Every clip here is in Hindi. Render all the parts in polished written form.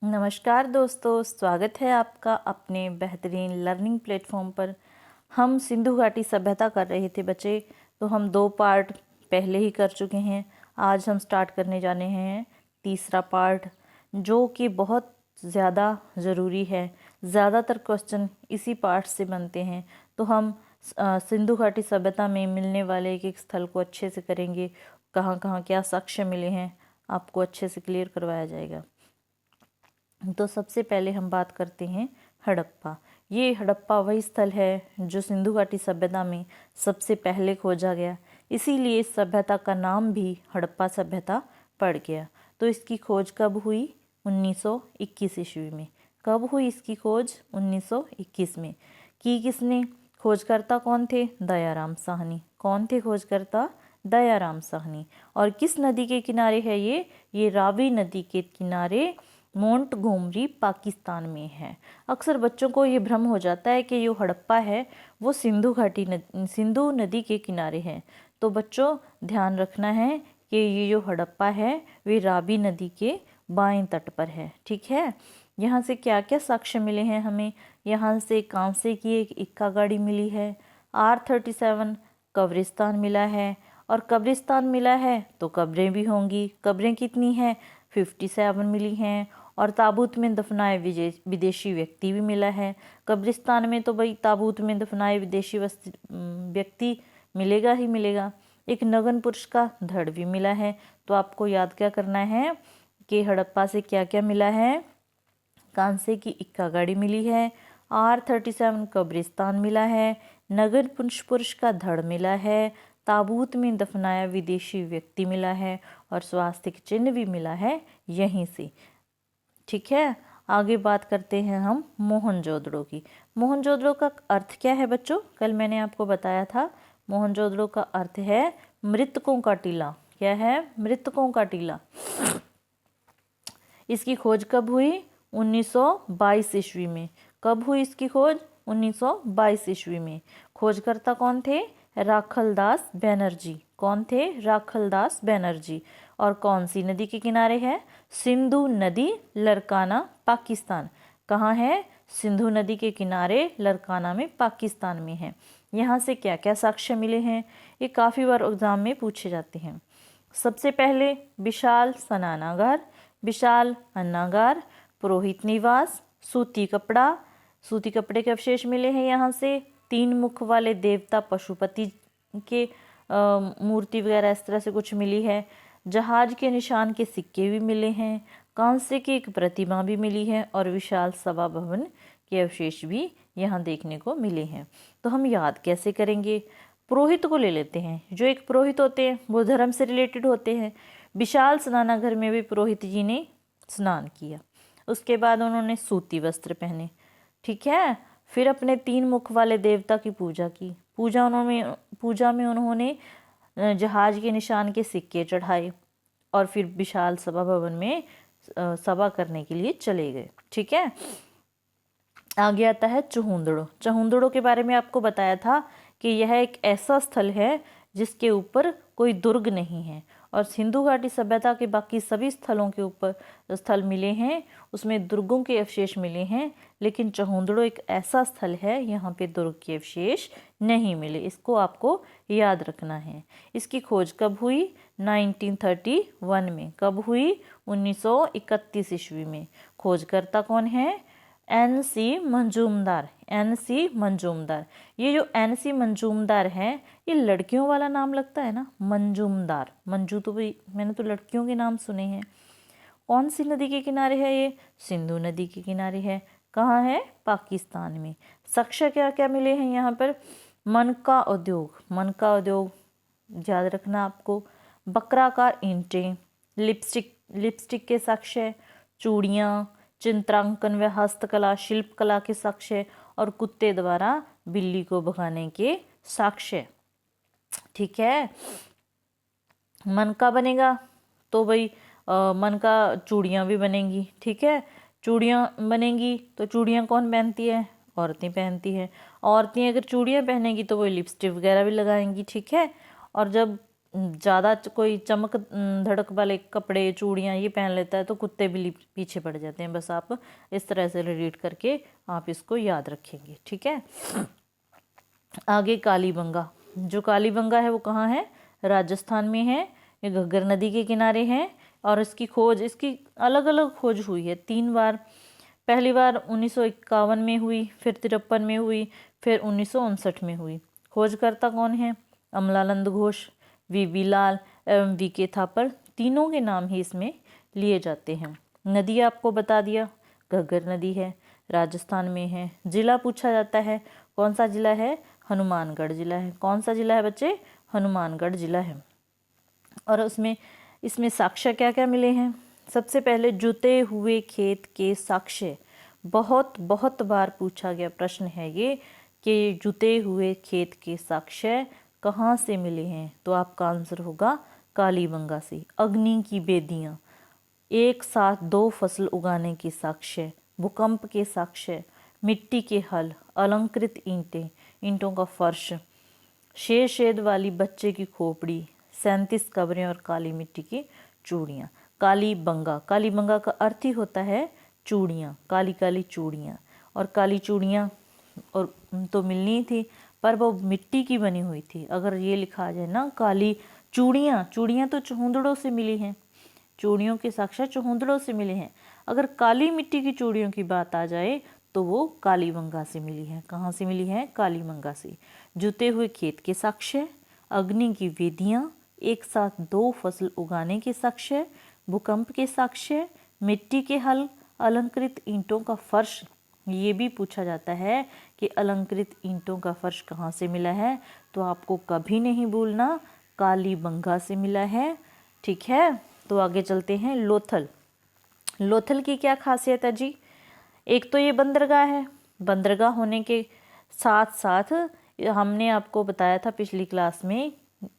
नमस्कार दोस्तों, स्वागत है आपका अपने बेहतरीन लर्निंग प्लेटफॉर्म पर। हम सिंधु घाटी सभ्यता कर रहे थे बच्चे, तो हम 2 पार्ट पहले ही कर चुके हैं। आज हम स्टार्ट करने जाने हैं तीसरा पार्ट, जो कि बहुत ज़्यादा ज़रूरी है। ज़्यादातर क्वेश्चन इसी पार्ट से बनते हैं, तो हम सिंधु घाटी सभ्यता में मिलने वाले एक एक स्थल को अच्छे से करेंगे। कहाँ कहाँ क्या साक्ष्य मिले हैं आपको अच्छे से क्लियर करवाया जाएगा। तो सबसे पहले हम बात करते हैं हड़प्पा। ये हड़प्पा वही स्थल है जो सिंधु घाटी सभ्यता में सबसे पहले खोजा गया, इसीलिए इस सभ्यता का नाम भी हड़प्पा सभ्यता पड़ गया। तो इसकी खोज कब हुई? 1921 ईस्वी में। कब हुई इसकी खोज? 1921 में। की किसने? खोजकर्ता कौन थे? दयाराम साहनी। कौन थे खोजकर्ता? दयाराम साहनी। और किस नदी के किनारे है ये रावी नदी के किनारे मोंटगोमरी पाकिस्तान में है। अक्सर बच्चों को ये भ्रम हो जाता है कि जो हड़प्पा है वो सिंधु नदी के किनारे है। तो बच्चों ध्यान रखना है कि ये जो हड़प्पा है वे रावी नदी के बाएं तट पर है। ठीक है। यहाँ से क्या क्या साक्ष्य मिले हैं हमें? यहाँ से कांसे की एक इक्का गाड़ी मिली है, R37 कब्रिस्तान मिला है। और कब्रिस्तान मिला है तो कब्रें भी होंगी। कब्रें कितनी हैं? 57 मिली हैं। और ताबूत में दफनाए विदेशी व्यक्ति भी मिला है। कब्रिस्तान में तो भाई ताबूत में दफनाए विदेशी व्यक्ति मिलेगा ही मिलेगा। एक नगन पुरुष का धड़ भी मिला है। तो आपको याद क्या करना है कि हड़प्पा से क्या क्या मिला है? कांसे की इक्का गाड़ी मिली है, R37 कब्रिस्तान मिला है, नगर पुरुष का धड़ मिला है, ताबूत में दफनाया विदेशी व्यक्ति मिला है और स्वास्तिक चिन्ह भी मिला है यहीं से। ठीक है। आगे बात करते हैं हम मोहनजोदड़ो की। मोहनजोदड़ो का अर्थ क्या है बच्चों? कल मैंने आपको बताया था। मोहनजोदड़ो का अर्थ है मृतकों का टीला। क्या है? मृतकों का टीला। इसकी खोज कब हुई? 1922 ईस्वी में। कब हुई इसकी खोज? 1922 ईस्वी में। खोजकर्ता कौन थे? राखलदास बैनर्जी। कौन थे? राखलदास बैनर्जी। और कौन सी नदी के किनारे है? सिंधु नदी, लरकाना, पाकिस्तान। कहाँ है? सिंधु नदी के किनारे लरकाना में, पाकिस्तान में है। यहाँ से क्या क्या साक्ष्य मिले हैं? ये काफ़ी बार एग्जाम में पूछे जाते हैं। सबसे पहले विशाल स्नानागार, विशाल अन्नागार, पुरोहित निवास, सूती कपड़ा। सूती कपड़े के अवशेष मिले हैं यहाँ से। 3 मुख वाले देवता पशुपति के मूर्ति वगैरह इस तरह से कुछ मिली है। जहाज के निशान के सिक्के भी मिले हैं। कांसे की एक प्रतिमा भी मिली है और विशाल सभा भवन के अवशेष भी यहाँ देखने को मिले हैं। तो हम याद कैसे करेंगे? पुरोहित को ले लेते हैं। जो एक पुरोहित होते हैं वो धर्म से रिलेटेड होते हैं। विशाल स्नानागार में भी पुरोहित जी ने स्नान किया। उसके बाद उन्होंने सूती वस्त्र पहने। ठीक है। फिर अपने 3 मुख वाले देवता की पूजा की। पूजा में उन्होंने जहाज के निशान के सिक्के चढ़ाए और फिर विशाल सभा भवन में सभा करने के लिए चले गए। ठीक है। आगे आता है चहुंदड़ो। चहुंदड़ो के बारे में आपको बताया था कि यह एक ऐसा स्थल है जिसके ऊपर कोई दुर्ग नहीं है। और सिंधु घाटी सभ्यता के बाकी सभी स्थलों के ऊपर स्थल मिले हैं उसमें दुर्गों के अवशेष मिले हैं, लेकिन चहुंदड़ो एक ऐसा स्थल है यहाँ पे दुर्ग के अवशेष नहीं मिले। इसको आपको याद रखना है। इसकी खोज कब हुई? 1931 में। कब हुई? 1931 ईस्वी में। खोजकर्ता कौन है? NC मंजूमदार। NC मंजूमदार। ये जो NC मंजूमदार है ये लड़कियों वाला नाम लगता है ना, मंजूमदार। मंजू तो भाई मैंने तो लड़कियों के नाम सुने हैं। कौन सी नदी के किनारे है ये? सिंधु नदी के किनारे है। कहाँ है? पाकिस्तान में। साक्ष्य क्या क्या मिले हैं यहाँ पर? मनका उद्योग। मनका उद्योग याद रखना आपको। बकराकार ईंटें, लिपस्टिक के साक्ष्य, चूड़ियाँ, चित्रांकन व हस्तकला, शिल्पकला के साक्ष्य और कुत्ते द्वारा बिल्ली को भगाने के साक्ष्य। ठीक है। मन का बनेगा तो भाई मन का चूड़ियाँ भी बनेंगी। ठीक है। चूड़ियाँ बनेंगी तो चूड़ियाँ कौन पहनती है? औरतें पहनती हैं। औरतें अगर चूड़ियाँ पहनेंगी तो वो लिपस्टिक वगैरह भी लगाएंगी। ठीक है। और जब ज़्यादा कोई चमक धड़क वाले कपड़े चूड़ियाँ ये पहन लेता है तो कुत्ते बिल्ली पीछे पड़ जाते हैं। बस आप इस तरह से रीड करके आप इसको याद रखेंगे, ठीक है। आगे कालीबंगा, जो कालीबंगा है वो कहाँ है, राजस्थान में है। ये घग्गर नदी के किनारे है और इसकी खोज, इसकी अलग अलग खोज हुई है 3 बार। पहली बार 1951 में हुई, फिर 53 में हुई, फिर 1959 में हुई। खोजकर्ता कौन है, अमलानंद घोष, वी लाल एवं वी थापर, तीनों के नाम ही इसमें लिए जाते हैं। नदी आपको बता दिया, घग्गर नदी है, राजस्थान में है। जिला पूछा जाता है, कौन सा जिला है, हनुमानगढ़ जिला है। कौन सा जिला है बच्चे, हनुमानगढ़ जिला है। और इसमें साक्ष्य क्या क्या मिले हैं। सबसे पहले जुते हुए खेत के साक्ष्य, बहुत बार पूछा गया प्रश्न है ये कि जुते हुए खेत के साक्ष्य कहाँ से मिले हैं, तो आपका आंसर होगा कालीबंगा से। अग्नि की बेदियाँ, एक साथ 2 फसल उगाने के साक्ष्य, भूकंप के साक्ष्य, मिट्टी के हल, अलंकृत ईंटें, ईंटों का फर्श, शेद वाली बच्चे की खोपड़ी, 37 कब्रें और काली मिट्टी की चूड़ियाँ। कालीबंगा, कालीबंगा का अर्थ ही होता है चूड़ियाँ, काली काली चूड़ियाँ। और काली चूड़ियाँ और तो मिलनी थी, पर वो मिट्टी की बनी हुई थी। अगर ये लिखा जाए ना काली चूड़ियाँ, चूड़ियाँ तो चुहंदड़ों से मिली हैं, चूड़ियों के साक्ष्य चुहंदड़ों से मिले हैं। अगर काली मिट्टी की चूड़ियों की बात आ जाए तो वो कालीबंगा से मिली है। कहाँ से मिली है, कालीबंगा से। जुते हुए खेत के साक्ष्य, अग्नि की वेदियाँ, एक साथ 2 फसल उगाने के साक्ष्य, भूकंप के साक्ष्य, मिट्टी के हल, अलंकृत ईंटों का फर्श। ये भी पूछा जाता है कि अलंकृत ईंटों का फर्श कहाँ से मिला है, तो आपको कभी नहीं भूलना कालीबंगा से मिला है, ठीक है। तो आगे चलते हैं, लोथल। लोथल की क्या खासियत है जी, एक तो ये बंदरगाह है, बंदरगाह होने के साथ साथ हमने आपको बताया था पिछली क्लास में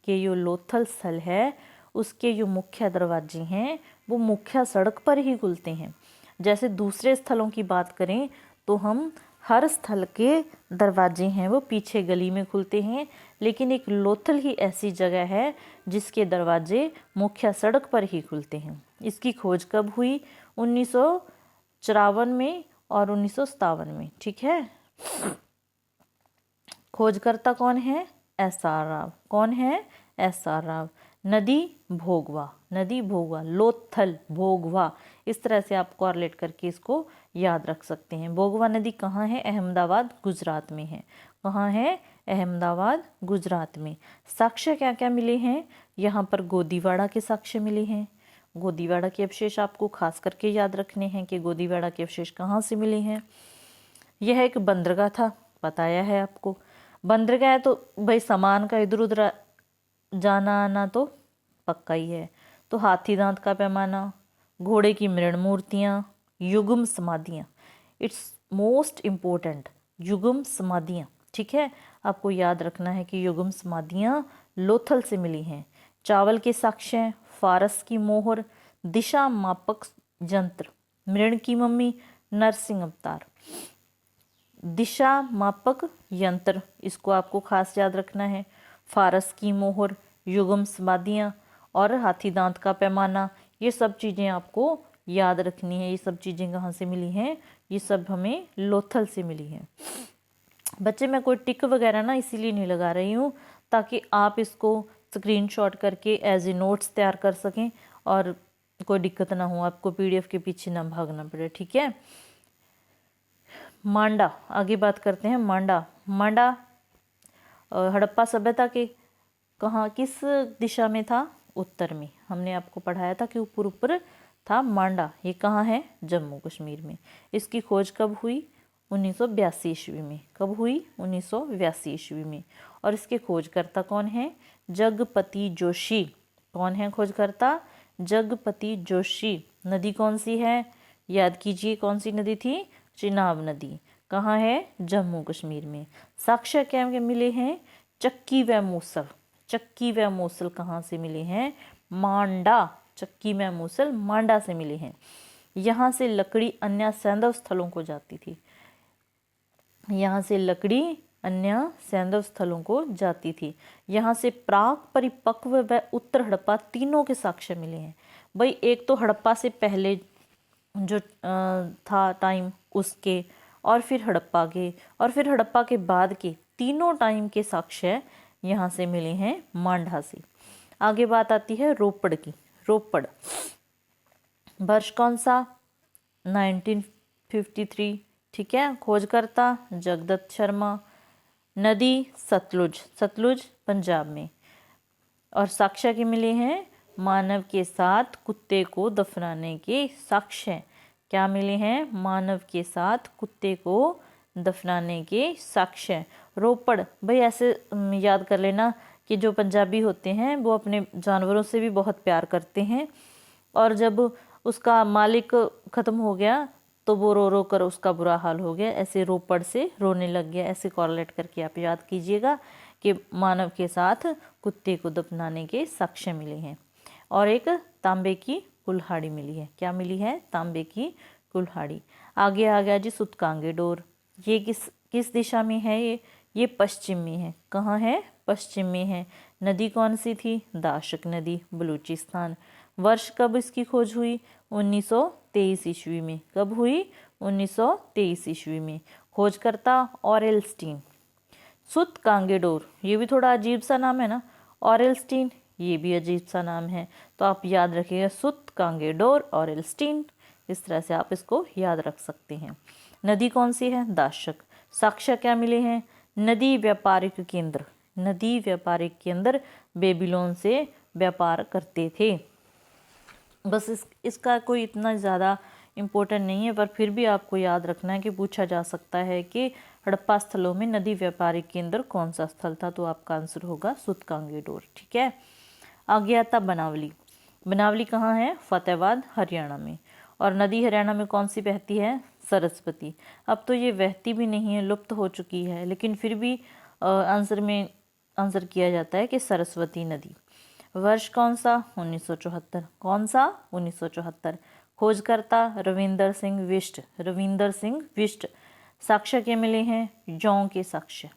कि जो लोथल स्थल है उसके जो मुख्य दरवाजे हैं वो मुख्य सड़क पर ही खुलते हैं। जैसे दूसरे स्थलों की बात करें तो हम हर स्थल के दरवाजे हैं वो पीछे गली में खुलते हैं, लेकिन एक लोथल ही ऐसी जगह है जिसके दरवाजे मुख्य सड़क पर ही खुलते हैं। इसकी खोज कब हुई, 1954 में और 1957 में, ठीक है। खोजकर्ता कौन है, SR राव। कौन है, SR राव। नदी भोगवा, नदी भोगवा, लोथल भोगवा, इस तरह से आप कॉरलेट करके इसको याद रख सकते हैं। भोगवा नदी कहाँ है, अहमदाबाद गुजरात में है। कहाँ है, अहमदाबाद गुजरात में। साक्ष्य क्या क्या मिले हैं, यहाँ पर गोदीवाड़ा के साक्ष्य मिले हैं। गोदीवाड़ा के अवशेष आपको खास करके याद रखने हैं कि गोदीवाड़ा के अवशेष कहाँ से मिले हैं। यह एक बंदरगाह था, बताया है आपको। बंदरगाह तो भाई सामान का इधर उधर जाना आना तो पक्का ही है। तो हाथी दांत का पैमाना, घोड़े की मृण मूर्तियाँ, युग्म समाधियाँ, इट्स मोस्ट इम्पोर्टेंट, युग्म समाधियाँ, ठीक है। आपको याद रखना है कि युग्म समाधियाँ लोथल से मिली हैं। चावल के साक्ष्य, फारस की मोहर, दिशा मापक यंत्र, मृण की मम्मी, नरसिंह अवतार। दिशा मापक यंत्र, इसको आपको खास याद रखना है। फारस की मोहर, युग्म समाधियाँ और हाथी दांत का पैमाना, ये सब चीज़ें आपको याद रखनी है। ये सब चीज़ें कहाँ से मिली हैं, ये सब हमें लोथल से मिली हैं। बच्चे मैं कोई टिक वगैरह ना इसीलिए नहीं लगा रही हूँ ताकि आप इसको स्क्रीनशॉट करके एज ए नोट्स तैयार कर सकें और कोई दिक्कत ना हो, आपको PDF के पीछे ना भागना पड़े, ठीक है। मांडा, आगे बात करते हैं। मांडा हड़प्पा सभ्यता के कहाँ, किस दिशा में था, उत्तर में। हमने आपको पढ़ाया था कि ऊपर ऊपर था मांडा। ये कहाँ है, जम्मू कश्मीर में। इसकी खोज कब हुई, 1982 ईस्वी में। कब हुई, 1982 ईस्वी में। और इसके खोजकर्ता कौन है, जगपति जोशी। कौन है खोजकर्ता, जगपति जोशी। नदी कौन सी है, याद कीजिए कौन सी नदी थी, चिनाब नदी। कहाँ है, जम्मू कश्मीर में। साक्ष्य क्या मिले हैं, चक्की व मूसल। चक्की व मूसल कहाँ से मिले हैं, मांडा। चक्की व मूसल मांडा से मिले हैं। यहाँ से लकड़ी अन्य सैंधव स्थलों को जाती थी। यहाँ से लकड़ी अन्य सैंधव स्थलों को जाती थी। यहाँ से प्राक, परिपक्व व उत्तर हड़प्पा तीनों के साक्ष्य मिले हैं। भाई एक तो हड़प्पा से पहले जो था टाइम उसके, और फिर हड़प्पा के, और फिर हड़प्पा के बाद के, तीनों टाइम के साक्ष्य यहाँ से मिले हैं मांडा से। आगे बात आती है रोपड़ की। रोपड़ वर्ष कौन सा? 1953। ठीक है। खोजकर्ता जगदत्त शर्मा। नदी सतलुज, सतलुज पंजाब में। और साक्ष्य के मिले हैं मानव के साथ कुत्ते को दफनाने के साक्ष्य। क्या मिले हैं? मानव के साथ कुत्ते को दफनाने के साक्ष्य। रोपड़, भाई ऐसे याद कर लेना कि जो पंजाबी होते हैं वो अपने जानवरों से भी बहुत प्यार करते हैं, और जब उसका मालिक ख़त्म हो गया तो वो रो रो कर उसका बुरा हाल हो गया, ऐसे रोपड़ से रोने लग गया। ऐसे कॉरलेट करके आप याद कीजिएगा कि मानव के साथ कुत्ते को दफनाने के साक्ष्य मिले हैं। और एक तांबे की कुल्हाड़ी मिली है। क्या मिली है? तांबे की कुल्हाड़ी। आगे आ गया जी सूतकांगे डोर। ये किस दिशा में है? ये पश्चिम में है। कहाँ है? पश्चिम में है। नदी कौन सी थी? दाशक नदी, बलूचिस्तान। वर्ष कब इसकी खोज हुई? 1923 ईस्वी में। कब हुई? 1923 ईस्वी में। खोजकर्ता ऑरेलस्टीन। सूतकांगे डोर, ये भी थोड़ा अजीब सा नाम है ना। ऑरेलस्टीन, ये भी अजीब सा नाम है, तो आप याद रखिएगा सूतकांगे डोर, ऑरेलस्टीन। इस तरह से आप इसको याद रख सकते हैं। नदी कौन सी है? दाशक। साक्ष्य क्या मिले हैं? नदी व्यापारिक केंद्र। नदी व्यापारिक केंद्र बेबीलोन से व्यापार करते थे। बस इसका कोई इतना ज़्यादा इम्पोर्टेंट नहीं है, पर फिर भी आपको याद रखना है कि पूछा जा सकता है कि हड़प्पा स्थलों में नदी व्यापारिक केंद्र कौन सा स्थल था, तो आपका आंसर होगा सूतकांगे डोर। ठीक है। आगे आता बनावली। बनावली कहाँ है? फतेहाबाद हरियाणा में। और नदी हरियाणा में कौन सी बहती है? सरस्वती। अब तो ये बहती भी नहीं है, लुप्त हो चुकी है, लेकिन फिर भी आंसर किया जाता है कि सरस्वती नदी। वर्ष कौन सा? 1974। कौन सा? 1974। खोजकर्ता रविंदर सिंह बिष्ट। रविंदर सिंह बिष्ट। साक्ष्य के मिले हैं? जौ के साक्ष्य।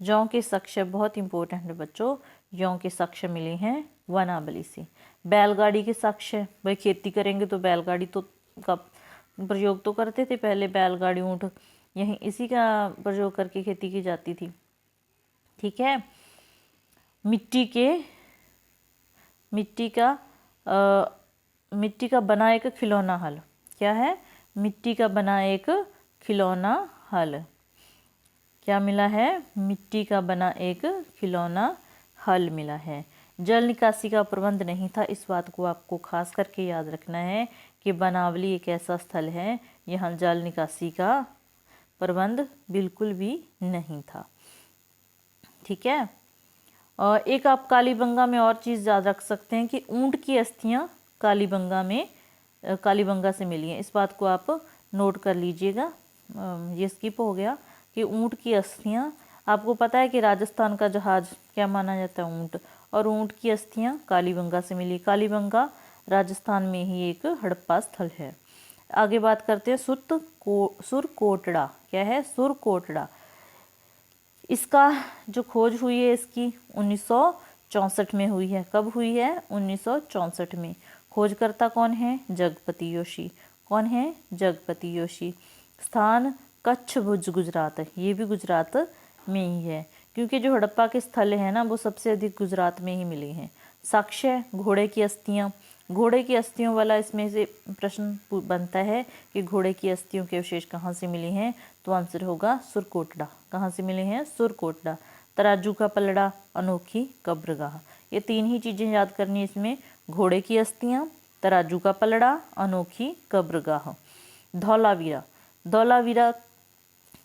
जौ के साक्ष्य बहुत इंपॉर्टेंट है बच्चों। जौ के साक्ष्य मिले हैं वनावली से। बैलगाड़ी के साक्ष्य, भाई खेती करेंगे तो बैलगाड़ी तो का प्रयोग तो करते थे पहले, बैलगाड़ी ऊँट, यहीं इसी का प्रयोग करके खेती की जाती थी। ठीक है। मिट्टी का बना एक खिलौना हल। क्या है? मिट्टी का बना एक खिलौना हल। क्या मिला है? मिट्टी का बना एक खिलौना हल मिला है। जल निकासी का प्रबंध नहीं था। इस बात को आपको खास करके याद रखना है कि बनावली एक ऐसा स्थल है यहाँ जल निकासी का प्रबंध बिल्कुल भी नहीं था। ठीक है। और एक आप कालीबंगा में और चीज़ याद रख सकते हैं कि ऊंट की अस्थियां कालीबंगा से मिली हैं। इस बात को आप नोट कर लीजिएगा। ये स्किप हो गया कि ऊंट की अस्थियां, आपको पता है कि राजस्थान का जहाज क्या माना जाता है? ऊंट। और ऊंट की अस्थियां कालीबंगा से मिली। कालीबंगा राजस्थान में ही एक हड़प्पा स्थल है। आगे बात करते हैं सुरकोटड़ा। क्या है? सुरकोटड़ा। इसका जो खोज हुई है इसकी 1964 में हुई है। कब हुई है? 1964 में। खोजकर्ता कौन है? जगपति जोशी। कौन है? जगपति जोशी। स्थान कच्छ भुज, गुजरात। ये भी गुजरात में ही है, क्योंकि जो हड़प्पा के स्थल है ना वो सबसे अधिक गुजरात में ही मिले हैं। साक्ष्य घोड़े की अस्थियां। घोड़े की अस्थियों वाला इसमें से प्रश्न बनता है कि घोड़े की अस्थियों के अवशेष कहाँ से मिले हैं, तो आंसर होगा सुरकोटड़ा। कहाँ से मिले हैं? सुरकोटड़ा। तराजू का पलड़ा, अनोखी कब्रगाह। ये तीन ही चीज़ें याद करनी है इसमें, घोड़े की अस्थियाँ, तराजू का पलड़ा, अनोखी कब्रगाह। धौलावीरा। धौलावीरा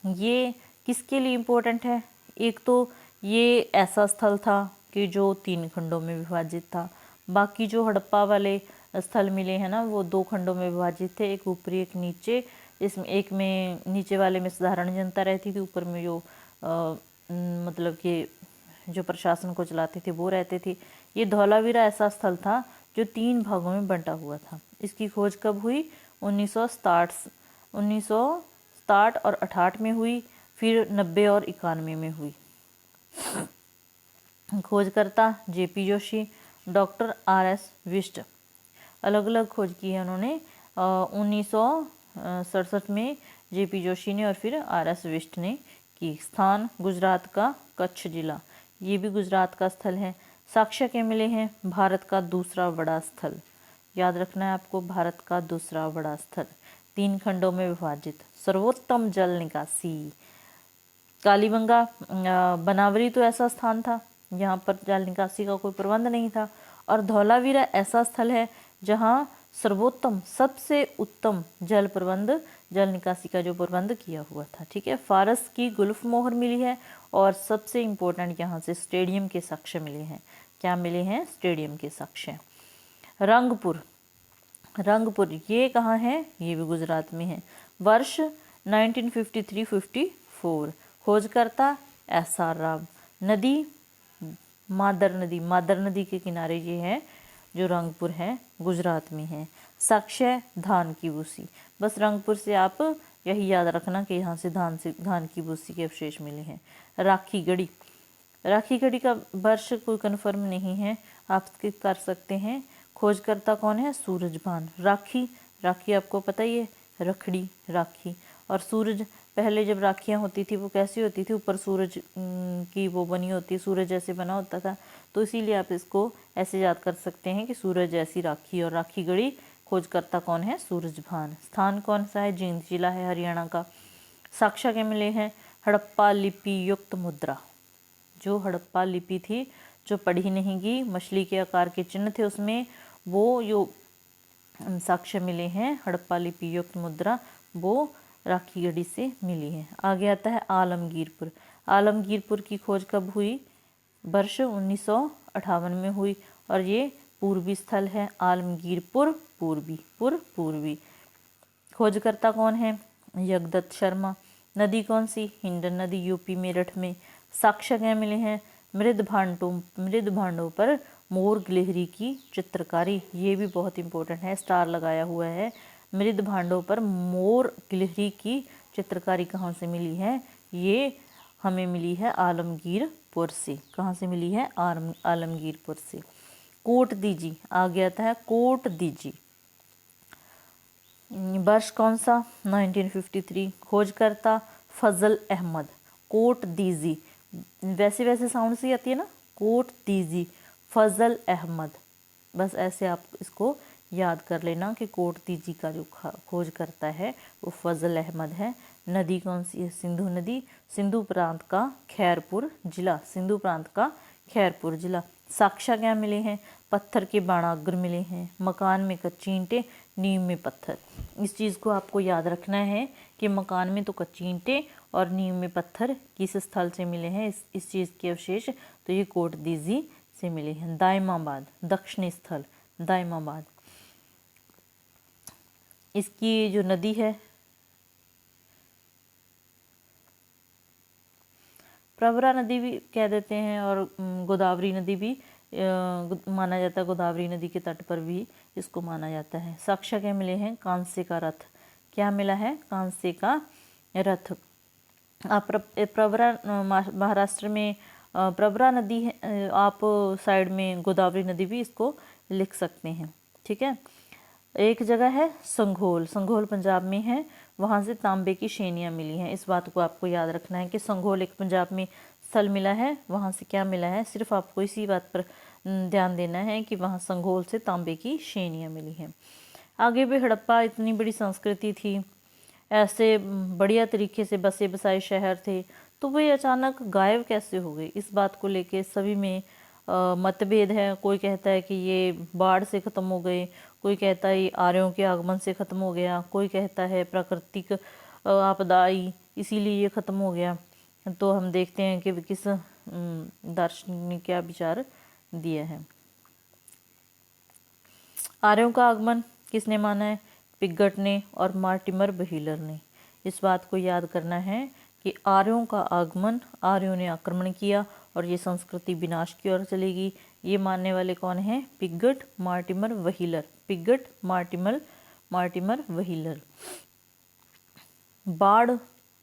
ये किसके लिए इम्पोर्टेंट है? एक तो ये ऐसा स्थल था कि जो 3 खंडों में विभाजित था। बाकी जो हड़प्पा वाले स्थल मिले हैं ना वो 2 खंडों में विभाजित थे, एक ऊपरी एक नीचे। इसमें एक में नीचे वाले में साधारण जनता रहती थी, ऊपर में जो मतलब कि जो प्रशासन को चलाते थे वो रहते थे। ये धौलावीरा ऐसा स्थल था जो 3 भागों में बंटा हुआ था। इसकी खोज कब हुई? 1967 और 68 में हुई। फिर 90 और 91 में हुई। खोजकर्ता जेपी जोशी, डॉक्टर आर.एस. विष्ट। अलग अलग खोज की है उन्होंने। 1967 में जेपी जोशी ने और फिर आर.एस. विष्ट ने की। स्थान गुजरात का कच्छ जिला, ये भी गुजरात का स्थल है। साक्ष्य क्या मिले हैं? भारत का दूसरा बड़ा स्थल, याद रखना है आपको, भारत का दूसरा बड़ा स्थल, 3 खंडों में विभाजित। सर्वोत्तम जल निकासी, कालीबंगा बनावरी तो ऐसा स्थान था यहाँ पर जल निकासी का कोई प्रबंध नहीं था। और धौलावीरा ऐसा स्थल है जहाँ सर्वोत्तम, सबसे उत्तम जल प्रबंध, जल निकासी का जो प्रबंध किया हुआ था। ठीक है, फारस की गुल्फ मोहर मिली है और सबसे इम्पोर्टेंट यहाँ से स्टेडियम के साक्ष्य मिले हैं। क्या मिले हैं? स्टेडियम के साक्ष्य। रंगपुर, रंगपुर ये कहाँ है? ये भी गुजरात में है। वर्ष 1953-54। खोजकर्ता एस.आर. राव। नदी मादर नदी, मादर नदी के किनारे ये है जो रंगपुर है, गुजरात में है। साक्ष्य धान की भूसी। बस रंगपुर से आप यही याद रखना कि यहाँ से धान की भूसी के अवशेष मिले हैं। राखी गढ़ी, राखी गढ़ी का वर्ष कोई कन्फर्म नहीं है, आप स्किप कर सकते हैं। खोजकर्ता कौन है? सूरजभान। राखी, राखी आपको पता ही है, रखड़ी, राखी। और सूरज, पहले जब राखियाँ होती थी वो कैसी होती थी? ऊपर सूरज की वो बनी होती है, सूरज जैसे बना होता था, तो इसीलिए आप इसको ऐसे याद कर सकते हैं कि सूरज जैसी राखी। और राखी गढ़ी, खोजकर्ता कौन है? सूरजभान। स्थान कौन सा है? जींद जिला है हरियाणा का। साक्ष्य के मिले हैं? हड़प्पा लिपि युक्त मुद्रा, जो हड़प्पा लिपि थी जो पढ़ी नहीं गई, मछली के आकार के चिन्ह थे उसमें, वो जो साक्ष्य मिले हैं हड़प्पा लिपि युक्त मुद्रा, वो राखी गढ़ी से मिली है। आगे आता है आलमगीरपुर। आलमगीरपुर की खोज कब हुई? वर्ष 1958 में हुई और ये पूर्वी स्थल है। आलमगीरपुर पूर्वी। खोजकर्ता कौन है? जगदत्त शर्मा। नदी कौन सी? हिंडन नदी, यूपी मेरठ में। साक्ष्य क्या मिले हैं? मृद भांडों पर मोर गिलहरी की चित्रकारी, ये भी बहुत इंपॉर्टेंट है, स्टार लगाया हुआ है। मृद भांडों पर मोर गिलहरी की चित्रकारी कहाँ से मिली है? ये हमें मिली है आलमगीरपुर से। कहाँ से मिली है? आलमगीरपुर से। कोट दीजी, आगे आता है कोट दीजी। वर्ष कौन सा? 1953। खोजकर्ता फजल अहमद। कोट दीजी, वैसे साउंड से आती है ना, कोट दीजी, फजल अहमद। बस ऐसे आप इसको याद कर लेना कि कोट दीजी का जो खोज करता है वो फजल अहमद है। नदी कौन सी है? सिंधु नदी, सिंधु प्रांत का खैरपुर जिला, सिंधु प्रांत का खैरपुर जिला। साक्ष्य क्या मिले हैं? पत्थर के बाणाग्र मिले हैं, मकान में कच्ची ईंटें, नींव में पत्थर। इस चीज़ को आपको याद रखना है कि मकान में तो कच्ची ईंटें और नींव में पत्थर किस स्थल से मिले हैं, इस चीज़ के अवशेष, तो ये कोट दीजी से मिले हैं। दायमाबाद, दक्षिणी स्थल दायमाबाद, इसकी जो नदी है प्रवरा नदी भी कह देते हैं और गोदावरी नदी भी माना जाता है, गोदावरी नदी के तट पर भी इसको माना जाता है। साक्ष्य क्या मिले हैं? कांस्य का रथ। क्या मिला है? कांस्य का रथ। आप प्रवरा महाराष्ट्र में प्रवरा नदी है, आप साइड में गोदावरी नदी भी इसको लिख सकते हैं। ठीक है, एक जगह है संघोल, संघोल पंजाब में है, वहाँ से तांबे की शेनियाँ मिली हैं। इस बात को आपको याद रखना है कि संघोल एक पंजाब में स्थल मिला है, वहाँ से क्या मिला है, सिर्फ आपको इसी बात पर ध्यान देना है कि वहाँ संघोल से तांबे की शेनियाँ मिली हैं। आगे भी हड़प्पा इतनी बड़ी संस्कृति थी, ऐसे बढ़िया तरीके से बसे बसाए शहर थे, तो वे अचानक गायब कैसे हो गए, इस बात को लेके सभी में मतभेद है। कोई कहता है कि ये बाढ़ से ख़त्म हो गए, कोई कहता है ये आर्यों के आगमन से ख़त्म हो गया, कोई कहता है प्राकृतिक आपदा आई इसीलिए ये ख़त्म हो गया। तो हम देखते हैं कि किस दार्शनिक ने क्या विचार दिया है। आर्यों का आगमन किसने माना है? पिगट ने और मार्टिमर व्हीलर ने। इस बात को याद करना है कि आर्यों का आगमन, आर्यों ने आक्रमण किया और ये संस्कृति विनाश की ओर चलेगी, ये मानने वाले कौन हैं? Piggott, Mortimer, wheeler. Piggott, Mortimer wheeler. बाढ़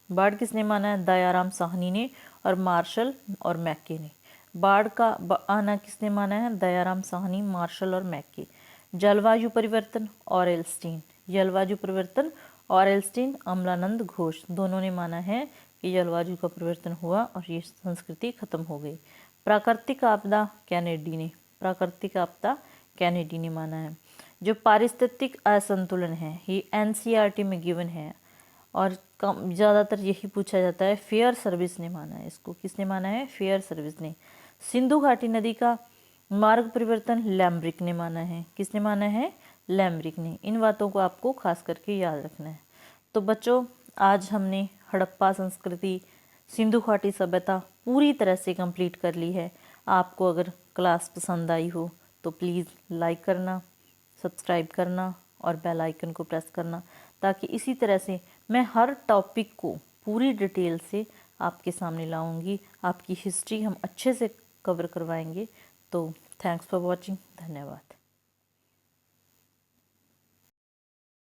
बाढ़ किसने माना है? दयाराम साहनी ने और मार्शल और मैके ने। बाढ़ का आना किसने माना है? दयाराम साहनी, मार्शल और मैके। जलवायु परिवर्तन ऑरेलस्टीन, जलवायु परिवर्तन ऑरेलस्टीन, अमलानंद घोष, दोनों ने माना है कि जलवायु का परिवर्तन हुआ और ये संस्कृति खत्म हो गई। प्राकृतिक आपदा कैनेडी ने, प्राकृतिक आपदा कैनेडी ने माना है। जो पारिस्थितिक असंतुलन है ये एनसीईआरटी में गिवन है और कम ज़्यादातर यही पूछा जाता है। फेयर सर्विस ने माना है इसको। किसने माना है? फेयर सर्विस ने। सिंधु घाटी नदी का मार्ग परिवर्तन लैम्ब्रिक ने माना है। किसने माना है? लैम्ब्रिक ने। इन बातों को आपको खास करके याद रखना है। तो बच्चों, आज हमने हड़प्पा संस्कृति, सिंधु घाटी सभ्यता पूरी तरह से कंप्लीट कर ली है। आपको अगर क्लास पसंद आई हो तो प्लीज़ लाइक करना, सब्सक्राइब करना और बेल आइकन को प्रेस करना, ताकि इसी तरह से मैं हर टॉपिक को पूरी डिटेल से आपके सामने लाऊंगी। आपकी हिस्ट्री हम अच्छे से कवर करवाएंगे। तो थैंक्स फॉर वॉचिंग। धन्यवाद।